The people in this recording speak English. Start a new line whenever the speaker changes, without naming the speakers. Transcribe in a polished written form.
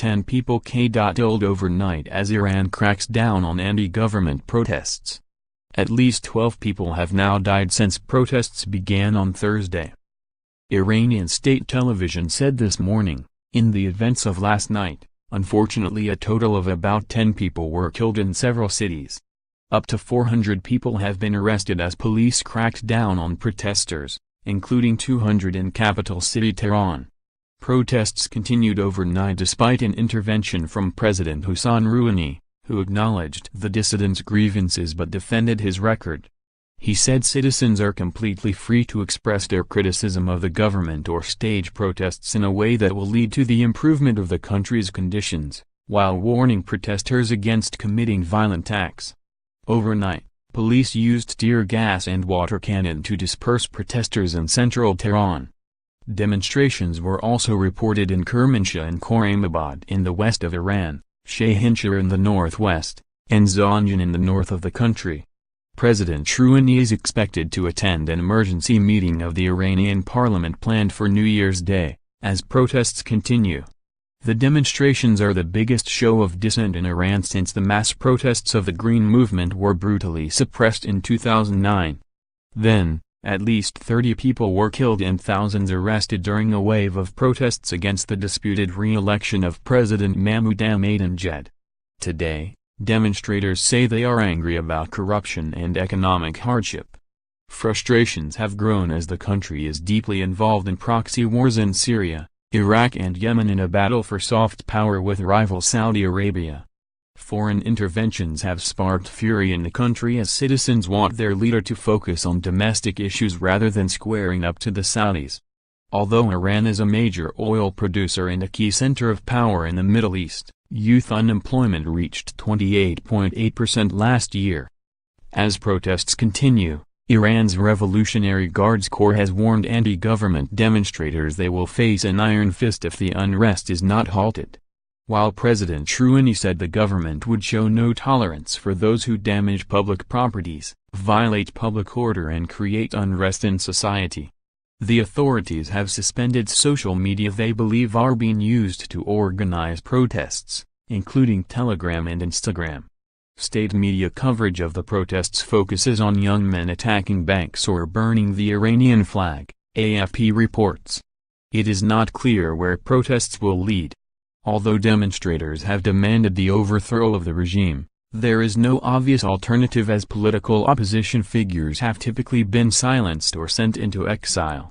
10 people k.illed overnight as Iran cracks down on anti-government protests. At least 12 people have now died since protests began on Thursday. Iranian state television said this morning, in the events of last night, unfortunately a total of about 10 people were killed in several cities. Up to 400 people have been arrested as police cracked down on protesters, including 200 in capital city Tehran. Protests continued overnight despite an intervention from President Hassan Rouhani, who acknowledged the dissidents' grievances but defended his record. He said citizens are completely free to express their criticism of the government or stage protests in a way that will lead to the improvement of the country's conditions, while warning protesters against committing violent acts. Overnight, police used tear gas and water cannon to disperse protesters in central Tehran. Demonstrations were also reported in Kermanshah and Khorramabad in the west of Iran, Shahinshah in the northwest, and Zanjan in the north of the country. President Rouhani is expected to attend an emergency meeting of the Iranian parliament planned for New Year's Day, as protests continue. The demonstrations are the biggest show of dissent in Iran since the mass protests of the Green Movement were brutally suppressed in 2009. Then, at least 30 people were killed and thousands arrested during a wave of protests against the disputed re-election of President Mahmoud Ahmadinejad. Today, demonstrators say they are angry about corruption and economic hardship. Frustrations have grown as the country is deeply involved in proxy wars in Syria, Iraq and Yemen in a battle for soft power with rival Saudi Arabia. Foreign interventions have sparked fury in the country as citizens want their leader to focus on domestic issues rather than squaring up to the Saudis. Although Iran is a major oil producer and a key center of power in the Middle East, youth unemployment reached 28.8% last year. As protests continue, Iran's Revolutionary Guards Corps has warned anti-government demonstrators they will face an iron fist if the unrest is not halted. While President Rouhani said the government would show no tolerance for those who damage public properties, violate public order and create unrest in society. The authorities have suspended social media they believe are being used to organize protests, including Telegram and Instagram. State media coverage of the protests focuses on young men attacking banks or burning the Iranian flag, AFP reports. It is not clear where protests will lead. Although demonstrators have demanded the overthrow of the regime, there is no obvious alternative as political opposition figures have typically been silenced or sent into exile.